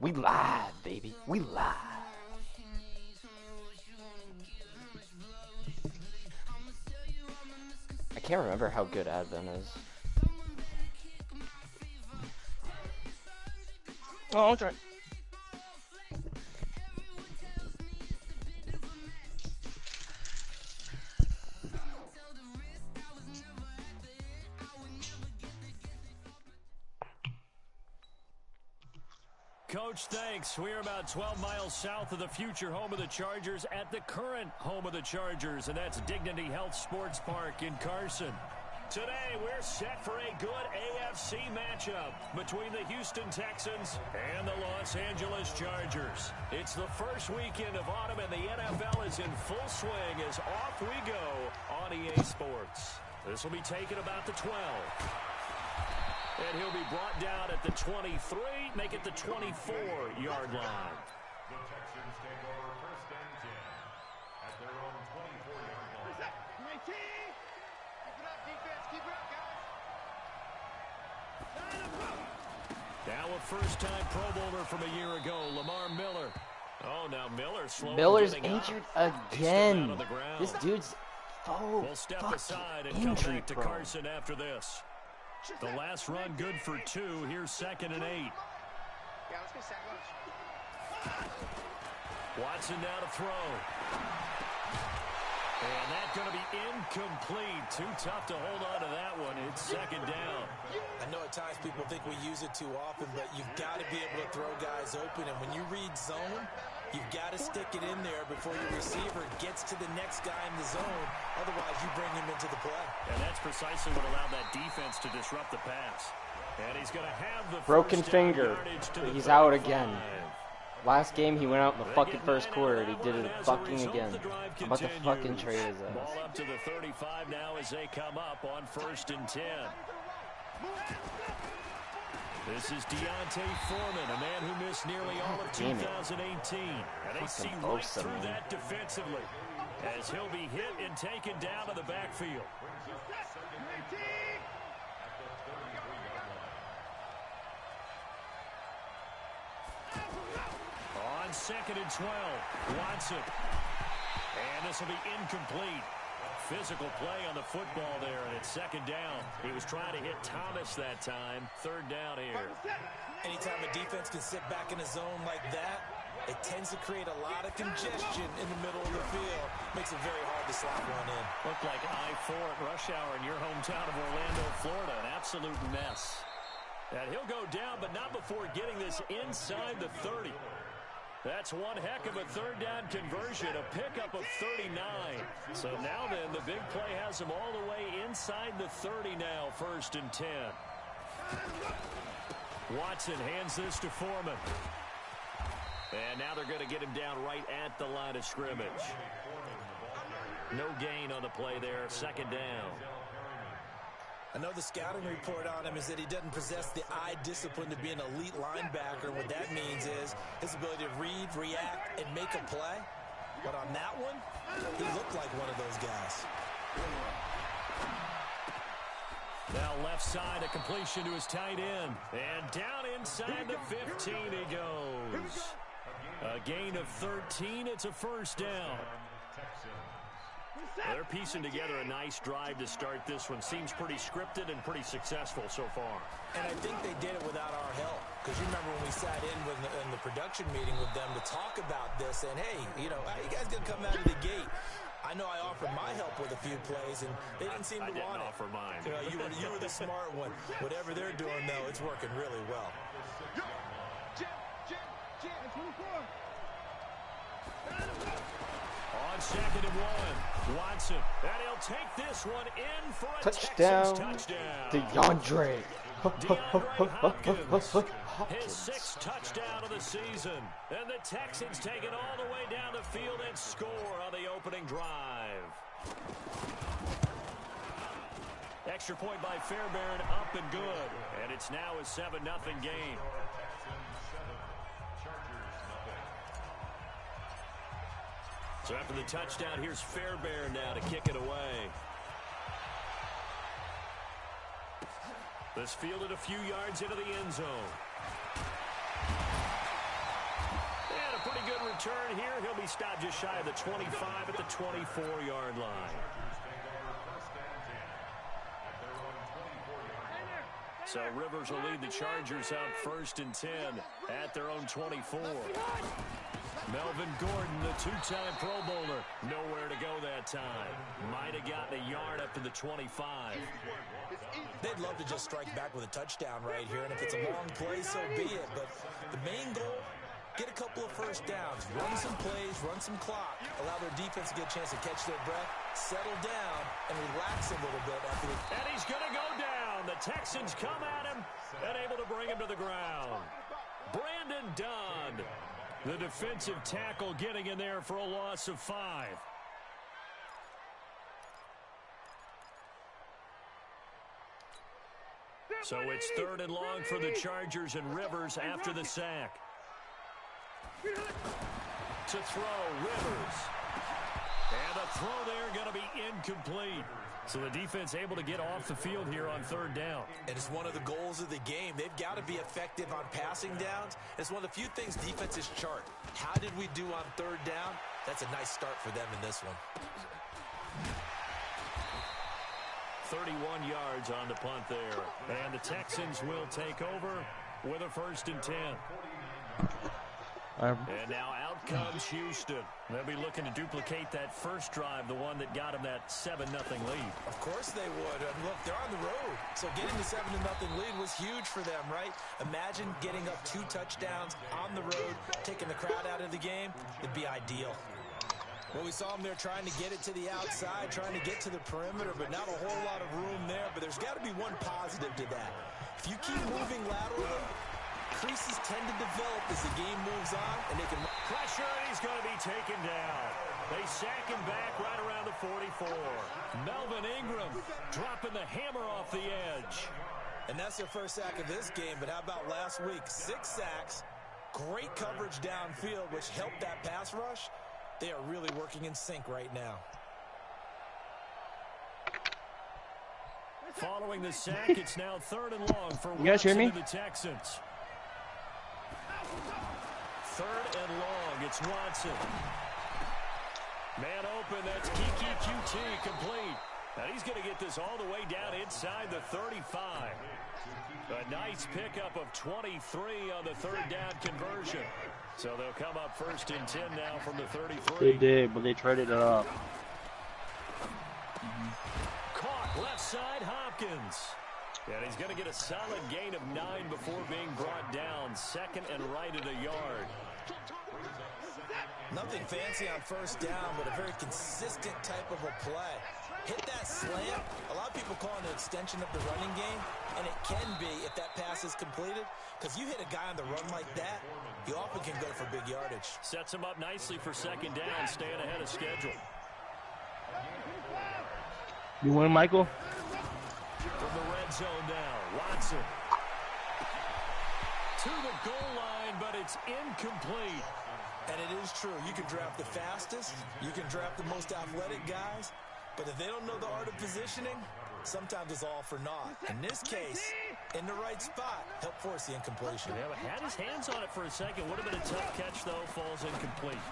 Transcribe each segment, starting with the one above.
We live, baby. We live. I can't remember how good Advent is. Oh, that's right. Coach, thanks. We're about 12 miles south of the future home of the Chargers at the current home of the Chargers, and that's Dignity Health Sports Park in Carson. Today, we're set for a good AFC matchup between the Houston Texans and the Los Angeles Chargers. It's the first weekend of autumn, and the NFL is in full swing as off we go on EA Sports. This will be taken about the 12. And he'll be brought down at the 23, make it the 24-yard line. The Texans take over first and 10 at their own 24-yard line. Keep it up, defense. Keep it up, guys. Now a first-time Pro Bowler from a year ago, Lamar Miller. Oh, now Miller's slowly Miller's getting injured up. again. This dude's We'll step aside and come back to Carson after this. The last run good for 2. Here's 2nd and 8. Yeah, let's get sack lunch. Watson now to throw. And that's going to be incomplete. Too tough to hold on to that one. It's 2nd down. I know at times people think we use it too often, but you've got to be able to throw guys open. And when you read zone, you've got to stick it in there before your receiver gets to the next guy in the zone. Otherwise, you bring him into the play. And that's precisely what allowed that defense to disrupt the pass. And he's going to have the broken finger. He's out again. Last game, he went out in the fucking first quarter. He did it fucking again. I'm about to fucking trade his ass. Ball up to the 35 now as they come up on 1st and 10. This is Deontay Foreman, a man who missed nearly all of 2018. And they see right through that defensively as he'll be hit and taken down to the backfield. On 2nd and 12, Watson. And this will be incomplete. Physical play on the football there, and it's 2nd down. He was trying to hit Thomas that time. 3rd down here. Anytime a defense can sit back in a zone like that, it tends to create a lot of congestion in the middle of the field. Makes it very hard to slot one in. Looked like I-4 at rush hour in your hometown of Orlando, Florida. An absolute mess. And he'll go down, but not before getting this inside the 30. That's one heck of a 3rd down conversion, a pickup of 39. So now then, the big play has him all the way inside the 30 now, 1st and 10. Watson hands this to Foreman. And now they're going to get him down right at the line of scrimmage. No gain on the play there, 2nd down. I know the scouting report on him is that he doesn't possess the eye discipline to be an elite linebacker. What that means is his ability to read, react, and make a play. But on that one, he looked like one of those guys. Now left side, a completion to his tight end. And down inside the 15 he goes. A gain of 13, it's a 1st down. Well, they're piecing together a nice drive to start this one. Seems pretty scripted and pretty successful so far. And I think they did it without our help. Because you remember when we sat in the production meeting with them to talk about this, and hey, you know, how you guys going to come out of the gate? I know I offered my help with a few plays, and they didn't seem to want it. I didn't offer mine. You know, you were the smart one. Whatever they're doing, though, it's working really well. On 2nd and 1, Watson. And he'll take this one in for a touchdown. Touchdown. DeAndre Hopkins. His 6th touchdown of the season. And the Texans take it all the way down the field and score on the opening drive. Extra point by Fairbairn, up and good. And it's now a 7-0 game. So after the touchdown, here's Fairbairn now to kick it away. This fielded a few yards into the end zone. And a pretty good return here. He'll be stopped just shy of the 25 at the 24-yard line. So Rivers will lead the Chargers out 1st and 10 at their own 24. Melvin Gordon, the two-time Pro Bowler, nowhere to go that time. Might have gotten a yard up to the 25. They'd love to just strike back with a touchdown right here, and if it's a long play, so be it. But the main goal, get a couple of first downs, run some plays, run some clock, allow their defense to get a chance to catch their breath, settle down, and relax a little bit after the... And he's going to go down. The Texans come at him and able to bring him to the ground. Brandon Dunn, the defensive tackle, getting in there for a loss of 5. So it's 3rd and long for the Chargers, and Rivers after the sack. To throw, Rivers. And the throw there going to be incomplete. So the defense able to get off the field here on 3rd down. And it's one of the goals of the game. They've got to be effective on passing downs. It's one of the few things defenses chart. How did we do on 3rd down? That's a nice start for them in this one. 31 yards on the punt there. And the Texans will take over with a 1st and 10. And now out comes Houston. They'll be looking to duplicate that first drive, the one that got them that 7-0 lead. Of course they would. Look, they're on the road. So getting the 7-0 lead was huge for them, right? Imagine getting up 2 touchdowns on the road, taking the crowd out of the game. It'd be ideal. Well, we saw them there trying to get it to the outside, trying to get to the perimeter, but not a whole lot of room there. But there's got to be one positive to that. If you keep moving laterally, creases tend to develop as the game moves on, and they can... Pressure, and he's going to be taken down. They sack him back right around the 44. Melvin Ingram dropping the hammer off the edge. And that's their first sack of this game, but how about last week? 6 sacks, great coverage downfield, which helped that pass rush. They are really working in sync right now. Following the sack, it's now 3rd and long for you guys hear me? The Texans. 3rd and long, it's Watson. Man open, that's Kiki QT complete. And he's going to get this all the way down inside the 35. A nice pickup of 23 on the 3rd down conversion. So they'll come up 1st and 10 now from the 33. They did, but they traded it up. Caught left side, Hopkins. And he's going to get a solid gain of 9 before being brought down. 2nd and right at a yard. Nothing fancy on 1st down, but a very consistent type of a play. Hit that slant. A lot of people call it an extension of the running game, and it can be if that pass is completed, because you hit a guy on the run like that, you often can go for big yardage. Sets him up nicely for 2nd down, staying ahead of schedule. You win, Michael? From the red zone now, Watson. To the goal line, but it's incomplete. And it is true. You can draft the fastest. You can draft the most athletic guys. But if they don't know the art of positioning, sometimes it's all for naught. In this case, in the right spot, help force the incompletion. Yeah, but had his hands on it for a second. Would have been a tough catch, though. Falls incomplete.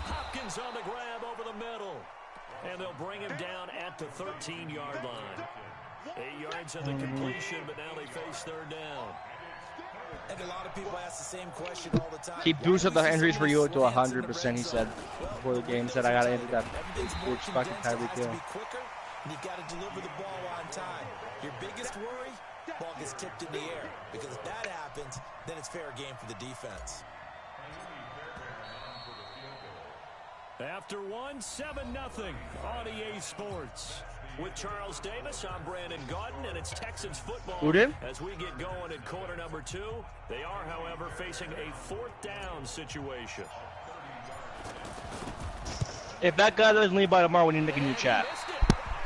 Hopkins on the grab over the middle. And they'll bring him down at the 13-yard line. 8 yards on the completion, but now they face 3rd down. And a lot of people ask the same question all the time. Keep boosting the injuries for you to 100%, he said before the game. He said, I got to enter that bitch fucking Tyreek Hill. You've got to deliver the ball on time. Your biggest worry, ball gets tipped in the air. Because if that happens, then it's fair game for the defense. After 7-0 on EA Sports. With Charles Davis, I'm Brandon Gaudin, and it's Texans football. Who did? As we get going at quarter number 2. They are, however, facing a 4th down situation. If that guy doesn't leave by tomorrow, we need to make a new chat.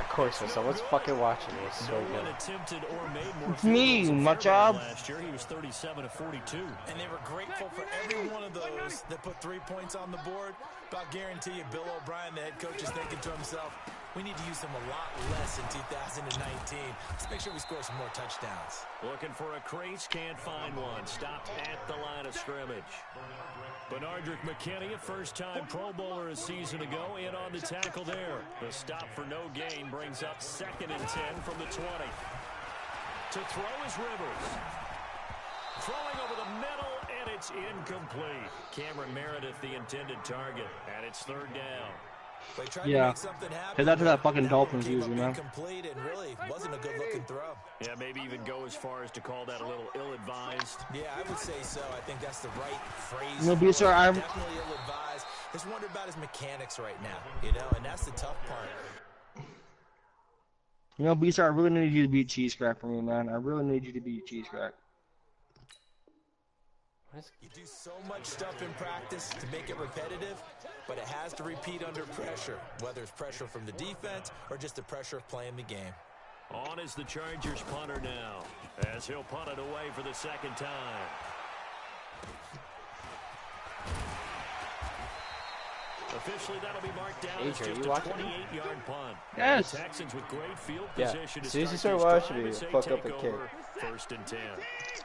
Of course, so let's fucking watch it. It's so No one good. attempted or made more It's me, field goals my than job. Last year, he was 37 of 42. And they were grateful for every one of those that put 3 points on the board. But I'll guarantee you, Bill O'Brien, the head coach, is thinking to himself, We need to use them a lot less in 2019. Let's make sure we score some more touchdowns. Looking for a crease, can't find one. Stopped at the line of scrimmage. Benardrick McKinney, a first-time Pro Bowler a season ago, in on the tackle there. The stop for no gain brings up 2nd and 10 from the 20. To throw is Rivers. Throwing over the middle, and it's incomplete. Cameron Meredith, the intended target, and it's 3rd down. They tried to make something happen. Hit that to that fucking Dolphins usually, man. Incomplete and really wasn't a good-looking throw. Yeah, maybe even go as far as to call that a little ill-advised. Yeah, I would say so. I think that's the right phrase. No, but sir, I'm definitely ill-advised. Just wonder about his mechanics right now, you know, and that's the tough part. You know, B-Star, I really need you to beat Cheese Crack for me, man. I really need you to beat Cheese Crack. You do so much stuff in practice to make it repetitive, but it has to repeat under pressure, whether it's pressure from the defense or just the pressure of playing the game. On is the Chargers punter now, as he'll punt it away for the 2nd time. Officially, that'll be marked down as just a 28-yard punt. Yes. The Texans with great field Yeah. position to As soon as you start start this watching me, drive as they fuck take up a kick. over 1st and 10.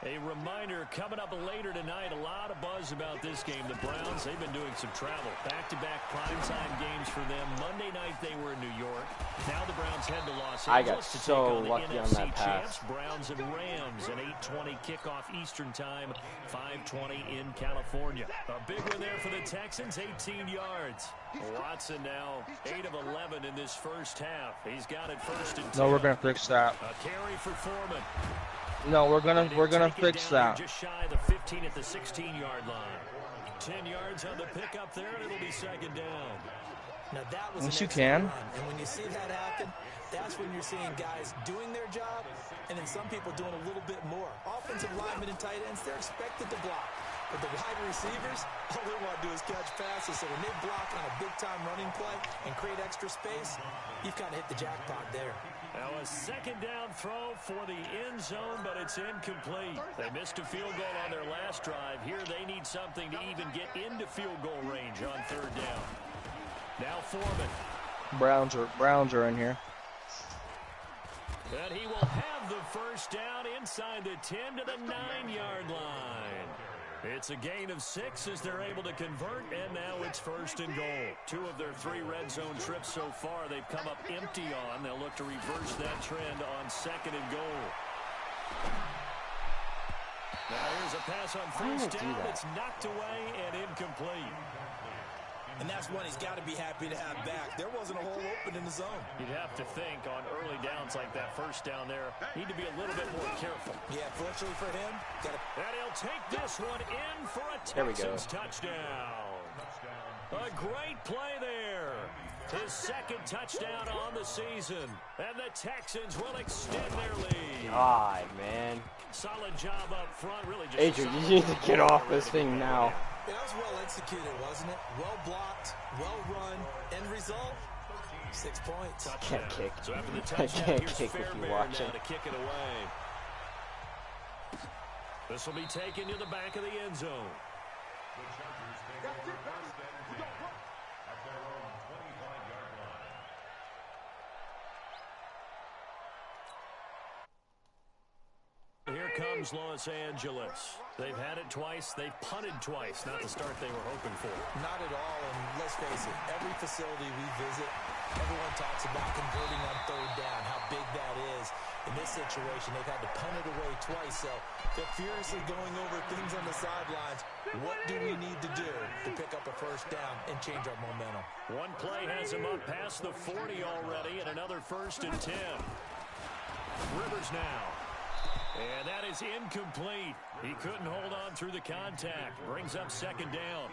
A reminder coming up later tonight, a lot of buzz about this game. The Browns, they've been doing some travel. Back-to-back primetime games for them. Monday night they were in New York. Now the Browns head to Los Angeles I got to so take on the lucky on NFC that pass. champs, Browns and Rams. An 8:20 kickoff Eastern time, 5:20 in California. A big one there for the Texans, 18 yards. Watson now 8 of 11 in this first half. He's got it 1st and 10. No, we're gonna fix that. A carry for Foreman. No, we're gonna fix that. Just shy of the 15 at the 16-yard line. 10 yards on the pickup there, and it'll be 2nd down. Now that was Yes, an you can. excellent run. And when you see that happen, that's when you're seeing guys doing their job, and then some people doing a little bit more. Offensive linemen and tight ends, they're expected to block. But the wide receivers, all they want to do is catch passes. So when they block on a big-time running play and create extra space, you've kind of hit the jackpot there. Now a 2nd down throw for the end zone, but it's incomplete. They missed a field goal on their last drive. Here they need something to even get into field goal range on 3rd down. Now Foreman. Browns are in here. And he will have the 1st down inside the 10 to the 9-yard line. It's a gain of 6 as they're able to convert, and now it's 1st and goal. 2 of their 3 red zone trips so far they've come up empty on. They'll look to reverse that trend on 2nd and goal. Now here's a pass on 1st down. It's knocked away and incomplete. And that's one he's got to be happy to have back. There wasn't a hole open in the zone. You'd have to think on early downs like that 1st down there, need to be a little bit more careful. Yeah, fortunately for him, and he'll take this one in for a Texans touchdown. A great play there. His 2nd touchdown on the season. And the Texans will extend their lead. God, man. Solid job up front. Really just Adrian, you need to get off this thing now. That was well executed, wasn't it? Well blocked, well run. End result, 6 points. I can't kick. So after the I touchdown, can't here's kick if you Fairbairn watch now it. to kick it away. This will be taken to the back of the end zone. The Chargers take over 1st and 10 at their own 25-yard line. Here comes Los Angeles. They've had it twice. They've punted twice. Not the start they were hoping for. Not at all, and let's face it, every facility we visit, everyone talks about converting on 3rd down, how big that is. In this situation, they've had to punt it away twice, so they're furiously going over things on the sidelines. What do we need to do to pick up a 1st down and change our momentum? One play has him up past the 40 already, and another 1st and 10. Rivers now. And that is incomplete. He couldn't hold on through the contact. Brings up 2nd down.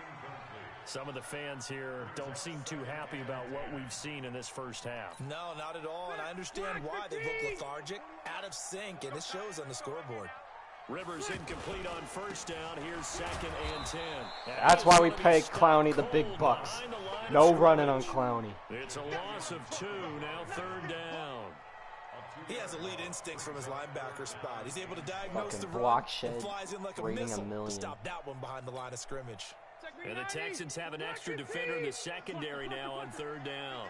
Some of the fans here don't seem too happy about what we've seen in this 1st half. No, not at all, and I understand why. They look lethargic, out of sync, and it shows on the scoreboard. Rivers incomplete on 1st down. Here's 2nd and 10. That's why we pay Clowney the big bucks. No running on Clowney. It's a loss of 2, now 3rd down. He has elite instincts from his linebacker spot. He's able to diagnose Fucking the block run shed, and flies in like a rating missile $1 million. to stop that one behind the line of scrimmage. And the Texans have an extra defender in the secondary now on 3rd down.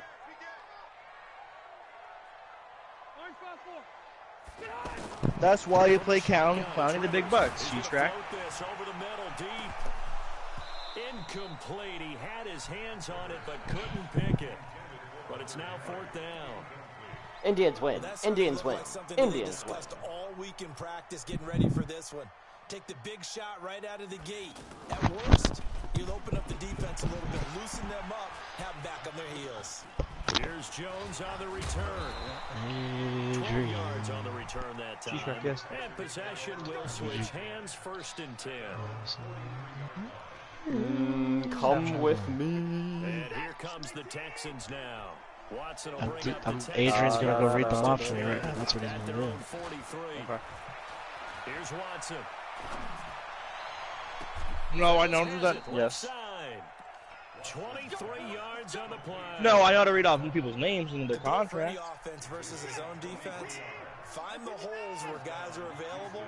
That's why you play clowning the big bucks. You track. This over the middle, deep. Incomplete. He had his hands on it, but couldn't pick it. But it's now 4th down. Indians win. Well, Indians win. Like Indians win. all week in practice, getting ready for this one. Take the big shot right out of the gate. At worst, you'll open up the defense a little bit, loosen them up, have them back on their heels. Here's Jones on the return. 12 yards on the return that time. And possession will switch hands, 1st and 10. Come with me. And here comes the Texans now. Watson will bring up the Texans. Adrian's going to go read them off for me right now. That's what he's At going to their do. own 43. Okay. Here's Watson. No, I know that. Yes. Side. 23 yards on the play. No, I ought to read off people's names and their contracts. Offense versus his own defense. Find the holes where guys are available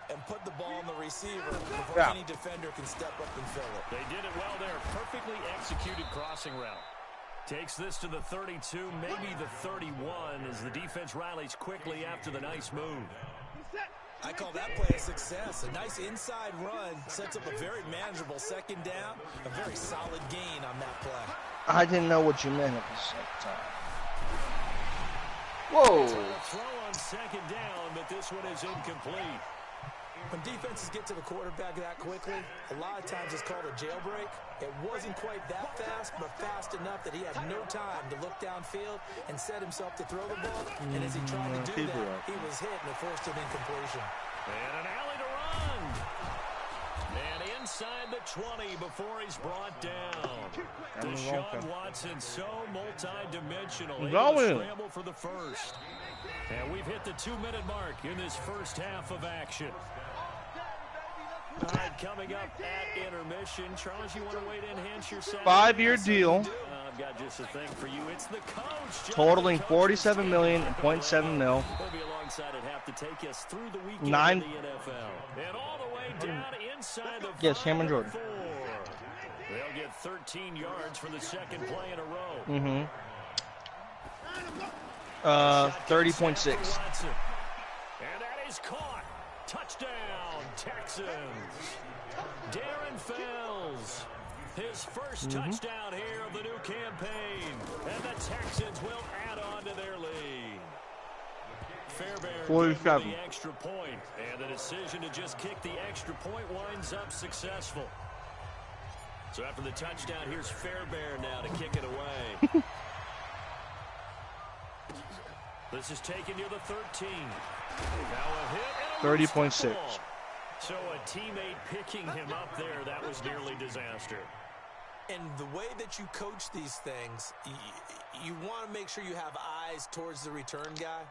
and put the ball on the receiver before any defender can step up and fill it. They did it well there. Perfectly executed crossing route. Takes this to the 32, maybe the 31, as the defense rallies quickly after the nice move. I call that play a success. A nice inside run sets up a very manageable 2nd down. A very solid gain on that play. I didn't know what you meant at the same time. Whoa. Throw on 2nd down, but this one is incomplete. When defenses get to the quarterback that quickly, a lot of times it's called a jailbreak. It wasn't quite that fast, but fast enough that he had no time to look downfield and set himself to throw the ball. And as he tried to do that, he was hit and it forced an incompletion. And an alley to run. And inside the 20 before he's brought down. Deshaun Watson, so multi-dimensional. Able to scramble for the first. And we've hit the 2-minute mark in this first half of action. All right, coming up at intermission. Charles, you want to wait to enhance your sound? 5-year deal. I've got just a thing for you. It's the coach. Totaling $47.7 million. We'll be alongside at half to take us through the weekend 9. of the NFL. And all the way down inside the Yes, Cameron Jordan. 4. They'll get 13 yards for the 2nd play in a row. 30.6. And that is caught. Touchdown, Texans. Darren Fells. His first touchdown here of the new campaign. And the Texans will add on to their lead. Fairbairn 47. the extra point. And the decision to just kick the extra point winds up successful. So after the touchdown, here's Fairbairn now to kick it away. This is taken near the 13. Now a hit. 30.6. So a teammate picking him up there, that was nearly disaster. And the way that you coach these things, you want to make sure you have eyes towards the return guy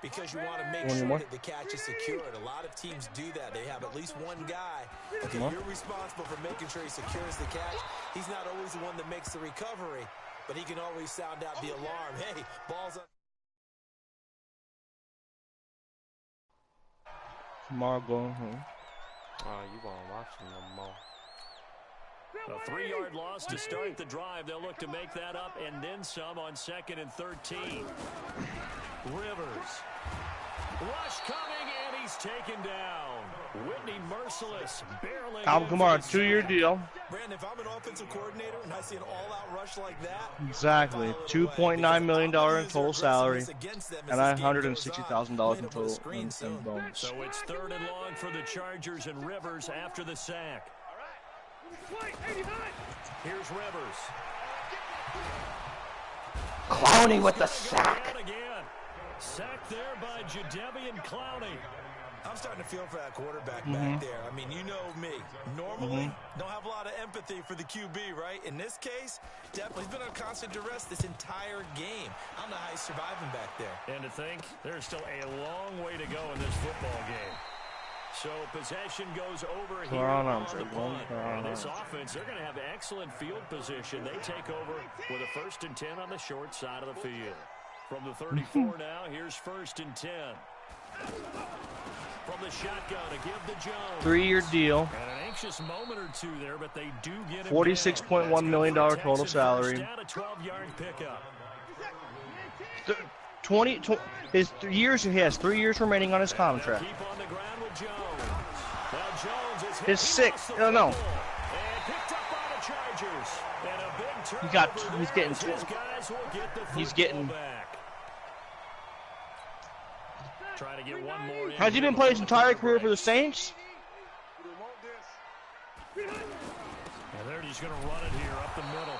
because you want to make sure that the catch is secured. A lot of teams do that. They have at least one guy. Okay, you're responsible for making sure he secures the catch. He's not always the one that makes the recovery, but he can always sound out the alarm. Hey, ball's on. Tomorrow going home. Oh, you won't watch them no more. A 3-yard loss to start the drive. They'll look to make that up and then some on 2nd and 13. Rivers. Rush coming, and he's taken down. Whitney Merciless barreling. Alvin Kamara, 2-year deal. Brandon, if I'm an offensive coordinator and I see an all-out rush like that. Exactly. $2.9 million in total salary and $160,000 in total in bonus. So it's 3rd and long for the Chargers and Rivers after the sack. Here's Rivers. Clowney with the sack. Again. Sacked there by Jadeveon Clowney. I'm starting to feel for that quarterback back there. I mean, you know me. Normally, don't have a lot of empathy for the QB, right? In this case, definitely he's been on constant duress this entire game. I don't know how he's surviving back there. And to think, there's still a long way to go in this football game. So possession goes over here on the punt. And this offense, they're going to have excellent field position. They take over with a 1st and 10 on the short side of the field. From the 34 now, here's 1st and 10. From the shotgun to give to Jones. 3-year deal. And an anxious moment or two there, but they do get it. $46.1 million total salary. Down a 12-yard pickup. his 3 years. He has 3 years remaining on his contract. Keep on the ground with Jones. Now Jones is His 6. No, no. and picked up by the Chargers. And a big He's getting. He's getting. back. Trying to get one more in. Has he been playing his entire career for the Saints? And they're just going to run it here up the middle.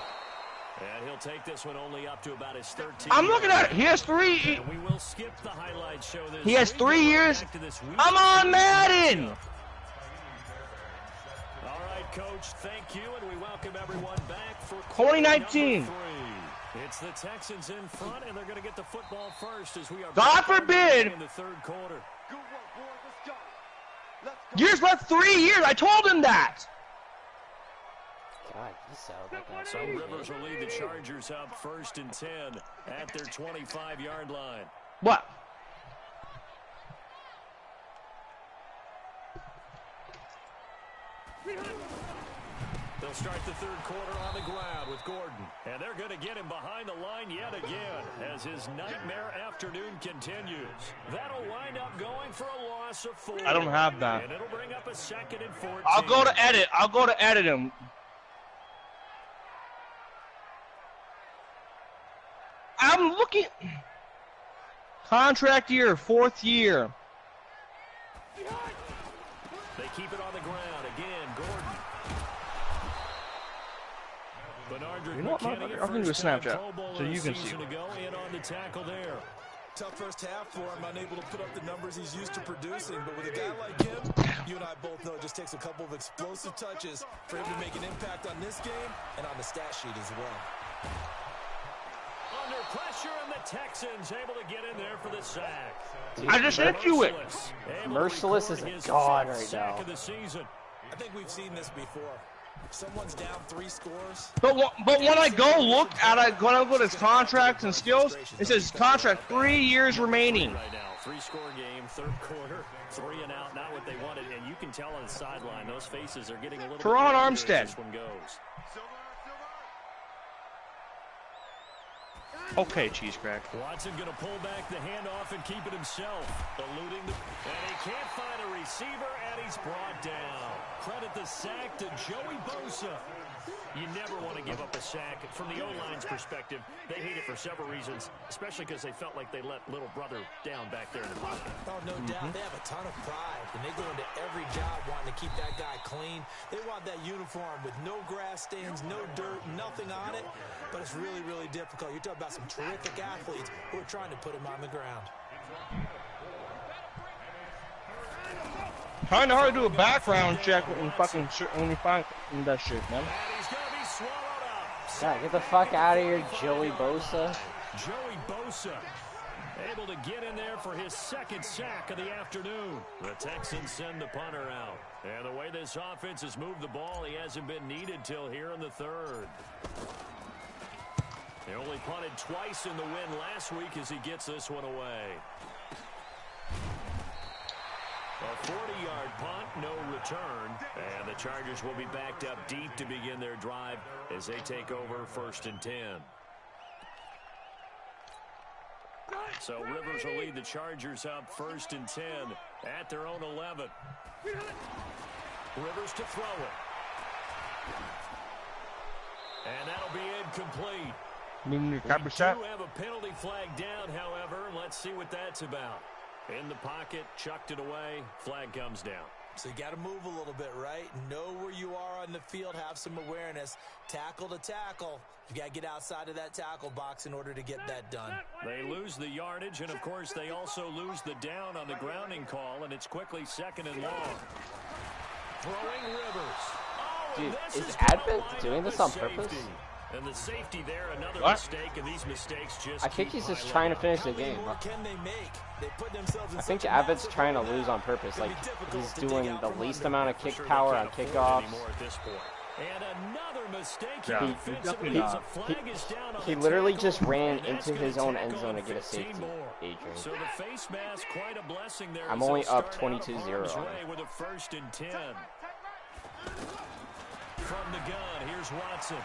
And he'll take this one only up to about his 13. I'm looking at it. He has 3. And we will skip the highlight show this He has week. 3 years. I'm I'm on Madden. All right, Coach, thank you, and we welcome everyone back for 2019. number 3. It's the Texans in front, and they're going to get the football first as we are God forbid. in the third quarter. Years left 3 years. I told him that. God, he sounds like that. So Rivers will lead the Chargers up 1st and 10 at their 25-yard line. What? They'll start the third quarter on the ground with Gordon. And they're going to get him behind the line yet again as his nightmare afternoon continues. That'll wind up going for a loss of 4. I don't have that. And it'll bring up a 2nd and 14. I'll go to edit. I'll go to edit him. I'm looking. Contract year, 4th year. They keep it on the ground. Again, Gordon. You know what, motherfucker? I'm going to do a Snapchat so you can see. On the tackle there. Tough first half for him, unable to put up the numbers he's used to producing. But with a guy like him, you and I both know it just takes a couple of explosive touches for him to make an impact on this game and on the stat sheet as well. Under pressure, and the Texans able to get in there for the sack. I just hit you it. Merciless is a god right now. I think we've seen this before. Someone's down 3 scores. But when I go look at it, when I look at his contracts and skills, it says contract 3 years remaining. Right now, 3-score game, third quarter, 3 and out, not what they wanted, and you can tell on the sideline those faces are getting a little. Teron bit Armstead. as this one goes. Okay, cheese crack. Watson going to pull back the handoff and keep it himself, eluding the, and he can't find a receiver, and he's brought down. Credit the sack to Joey Bosa. You never want to give up a sack. From the O-line's perspective, they hate it for several reasons, especially because they felt like they let little brother down back there in the pocket. Oh, no doubt. They have a ton of pride, and they go into every job wanting to keep that guy clean. They want that uniform with no grass stains, no dirt, nothing on it, but it's really, really difficult. You're talking about some terrific athletes who are trying to put him on the ground. Kind of hard to do a background check when you find that shit, man. He's going to be swallowed up. God, get the fuck out of here, Joey Bosa. Joey Bosa able to get in there for his 2nd sack of the afternoon. The Texans send the punter out. And the way this offense has moved the ball, he hasn't been needed till here in the 3rd. He only punted twice in the win last week as he gets this one away. A 40-yard punt, no return. And the Chargers will be backed up deep to begin their drive as they take over 1st and 10. So Rivers will lead the Chargers up 1st and 10 at their own 11. Rivers to throw it. And that'll be incomplete. We do have a penalty flag down, however, and let's see what that's about. In the pocket, chucked it away, flag comes down. So you got to move a little bit, right? Know where you are on the field, have some awareness. Tackle to tackle. You got to get outside of that tackle box in order to get that done. They lose the yardage, and of course they also lose the down on the grounding call, and it's quickly 2nd and long. Throwing Rivers. Oh, dude, is Advent doing this on purpose? And the safety there, another what? Mistake, and these mistakes just I think he's just trying to finish the game. I think Abbott's trying to lose on purpose. Like, he's doing the least amount of kick power on kickoffs. And another mistake. Yeah. He literally just ran into his own end zone to get a safety, Adrian. So the face mask, quite a blessing there. I'm only up 22-0. With a 1st and 10. From the gun, here's Watson.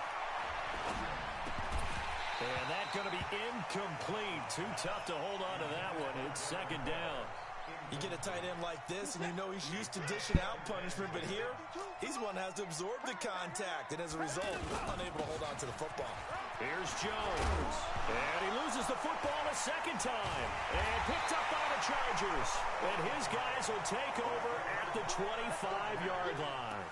And that's going to be incomplete. Too tough to hold on to that one. It's second down. You get a tight end like this, and you know he's used to dishing out punishment, but here, he's one that has to absorb the contact, and as a result, unable to hold on to the football. Here's Jones, and he loses the football a second time, and picked up by the Chargers. And his guys will take over at the 25-yard line.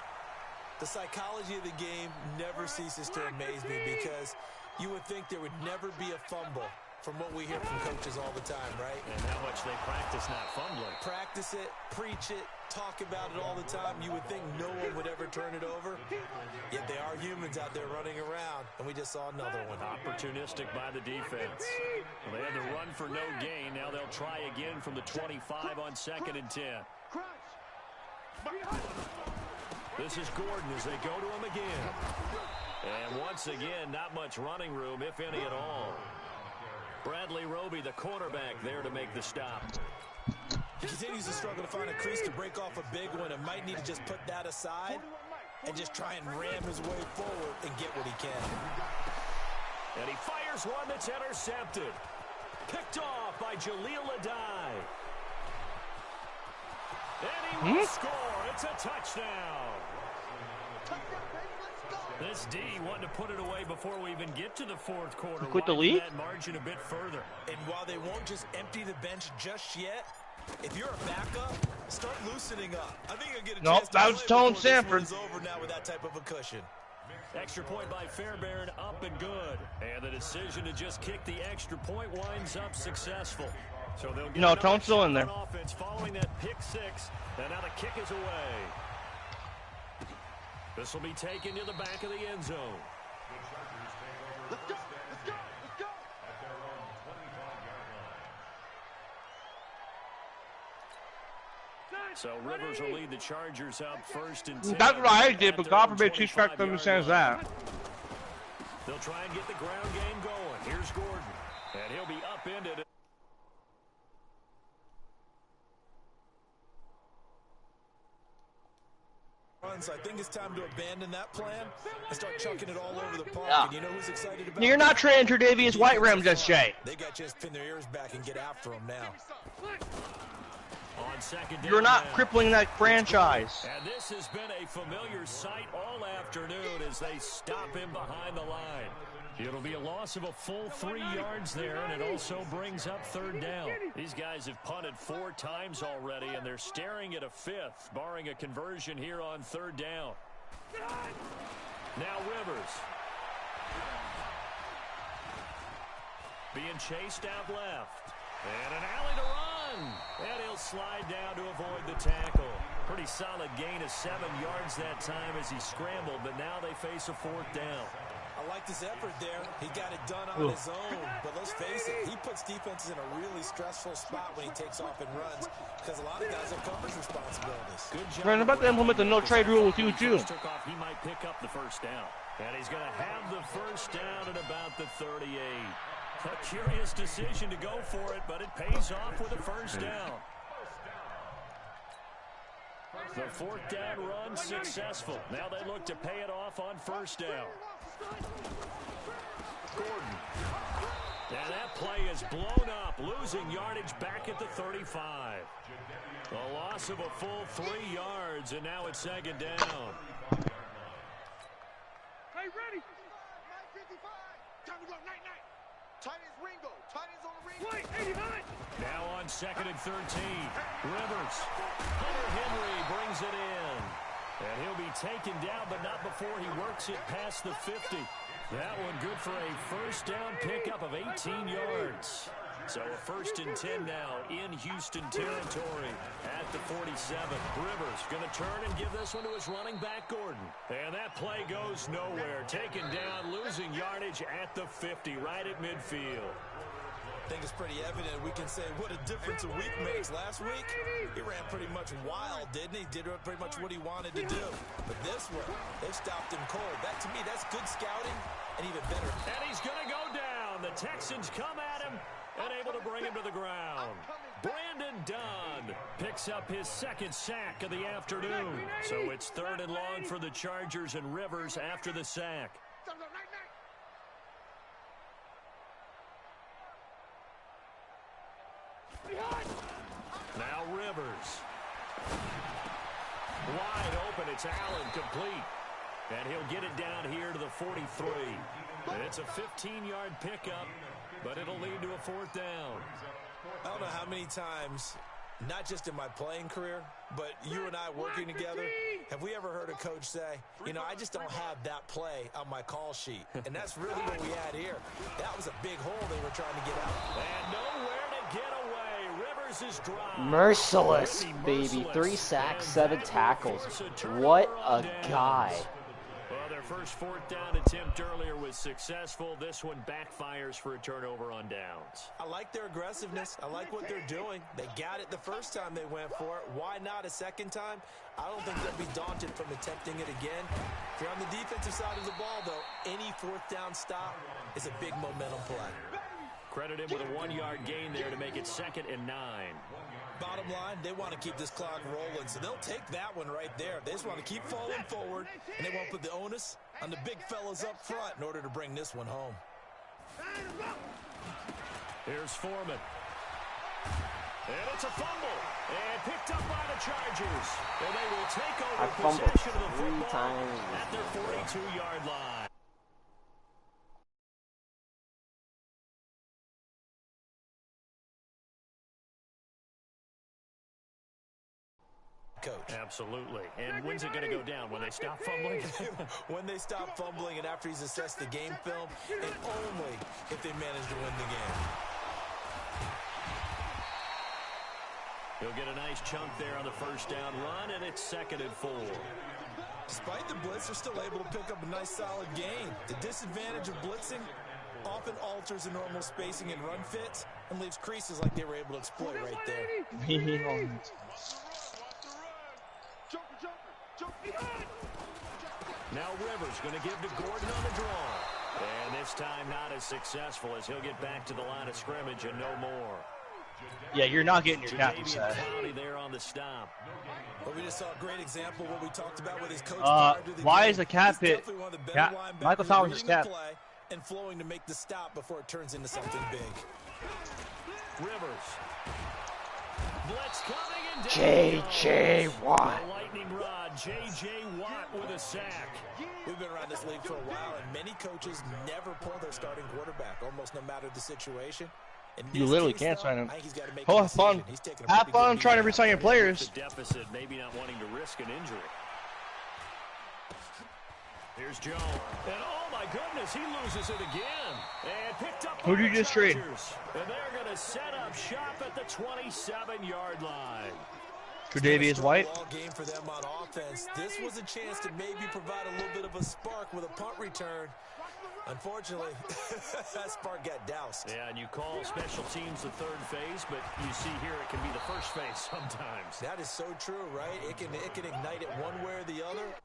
The psychology of the game never ceases to amaze me because you would think there would never be a fumble from what we hear from coaches all the time, right? And how much they practice not fumbling. Practice it, preach it, talk about it all the time. You would think no one would ever turn it over. Yet they are humans out there running around, and we just saw another one. Opportunistic by the defense. Well, they had the run for no gain. Now they'll try again from the 25 on 2nd and 10. This is Gordon as they go to him again. And once again, not much running room, if any at all. Bradley Roby, the cornerback, there to make the stop. He continues to struggle to find a crease to break off a big one and might need to just put that aside and just try and ram his way forward and get what he can. And he fires one that's intercepted. Picked off by Jaleel Adai. And he will score. It's a touchdown. This D wanted to put it away before we even get to the fourth quarter. Quit the lead? That margin a bit further. And while they won't just empty the bench just yet, if you're a backup, start loosening up. I think you'll get a chance to that was play Tone before this Sanford. one's over now with that type of a cushion. Extra point by Fairbairn, up and good. And the decision to just kick the extra point winds up successful. So they'll get Tone's still in there. Offense following that pick six, and now the kick is away. This will be taken to the back of the end zone. Let's go, let's go, let's go. At their own 25-yard line. So Rivers will lead the Chargers up 1st and 10. That's what I did, at but their God own forbid two strikes 25-yard understands line. that. They'll try and get the ground game going. Here's Gordon, and he'll be upended. So I think it's time to abandon that plan and start chucking it all over the park. Yeah. And you know who's excited about You're not trading Tre'Davious White Rim just yet. They got just pin their ears back and get after him now. On second down You're not now. crippling that franchise. And this has been a familiar sight all afternoon as they stop him behind the line. It'll be a loss of a full 3 yards there, and it also brings up 3rd down. These guys have punted 4 times already, and they're staring at a 5th, barring a conversion here on 3rd down. Now Rivers. Being chased out left. And an alley to run. And he'll slide down to avoid the tackle. Pretty solid gain of 7 yards that time as he scrambled, but now they face a 4th down. I like this effort there. He got it done on his own. But let's face it, he puts defenses in a really stressful spot when he takes off and runs because a lot of guys have coverage responsibilities. Good job. Man, I'm about to implement the no trade rule with you, too. Took off, he might pick up the 1st down. And he's going to have the 1st down at about the 38. A curious decision to go for it, but it pays off with a 1st down. The 4th down run successful. Now they look to pay it off on 1st down. Gordon. And that play is blown up, losing yardage back at the 35. A loss of a full 3 yards, and now it's 2nd down. Hey, ready? 9:55. Time to go, night. Tight as Ringo. Tight as on the Ringo. Wait, 89. Now on 2nd and 13. Rivers. Hunter Henry brings it in. And he'll be taken down, but not before he works it past the 50. That one good for a 1st down pickup of 18 yards. So a 1st and 10 now in Houston territory at the 47. Rivers going to turn and give this one to his running back, Gordon. And that play goes nowhere. Taken down, losing yardage at the 50, right at midfield. I think it's pretty evident we can say what a difference a week makes. Last week, he ran pretty much wild, didn't he? Did pretty much what he wanted to do. But this one, they stopped him cold. That, to me, that's good scouting and even better. And he's going to go down. The Texans come at him and able to bring him to the ground. Brandon Dunn picks up his 2nd sack of the afternoon. So it's 3rd and long for the Chargers, and Rivers after the sack. Rivers. Wide open, it's Allen, complete. And he'll get it down here to the 43. And it's a 15-yard pickup, but it'll lead to a 4th down. I don't know how many times, not just in my playing career, but you and I working together, have we ever heard a coach say, you know, I just don't have that play on my call sheet. And that's really what we had here. That was a big hole they were trying to get out. And nowhere to get away. Rivers is dry. Merciless, baby. 3 sacks, 7 tackles. What a guy. Well, their first 4th down attempt earlier was successful. This one backfires for a turnover on downs. I like their aggressiveness. I like what they're doing. They got it the first time they went for it. Why not a second time? I don't think they'll be daunted from attempting it again. If you're on the defensive side of the ball, though, any 4th down stop is a big momentum play. Credit him with a 1-yard gain there to make it 2nd and 9. Bottom line, they want to keep this clock rolling, so they'll take that one right there. They just want to keep falling forward, and they won't put the onus on the big fellas up front in order to bring this one home. Here's Foreman. And it's a fumble. And picked up by the Chargers. And they will take over possession of the football at their 42-yard line. Coach. Absolutely. And when's it going to go down? When they stop fumbling? When they stop fumbling and after he's assessed the game film, and only if they manage to win the game. He'll get a nice chunk there on the first down run, and it's 2nd and 4. Despite the blitz, they're still able to pick up a nice solid gain. The disadvantage of blitzing often alters the normal spacing and run fits and leaves creases like they were able to exploit right there. Now Rivers going to give to Gordon on the draw. And this time not as successful as he'll get back to the line of scrimmage and no more. Yeah, you're not getting your captain sack. There on the stop. But we just saw a great example of what we talked about with his coach. Why is the cap hit? Michael Thomas is cap. And flowing to make the stop before it turns into something big. Rivers. Blitz coming and J.J. Watt. Lightning rod. J.J. Watt with a sack. We've been around this league for a while, and many coaches never pull their starting quarterback, almost no matter the situation. You literally can't sign him. Have fun. Have fun trying to resign your players. Deficit, maybe not wanting to risk an injury. Here's Joe. And oh my goodness, he loses it again. And picked up. Who did you just trade? And they're going to set up shop at the 27-yard line. Tre'Davious White. Game for them on offense. This was a chance to maybe provide a little bit of a spark with a punt return. Unfortunately, that spark got doused. Yeah, and you call special teams the 3rd phase, but you see here it can be the 1st phase sometimes. That is so true, right? It can ignite it one way or the other.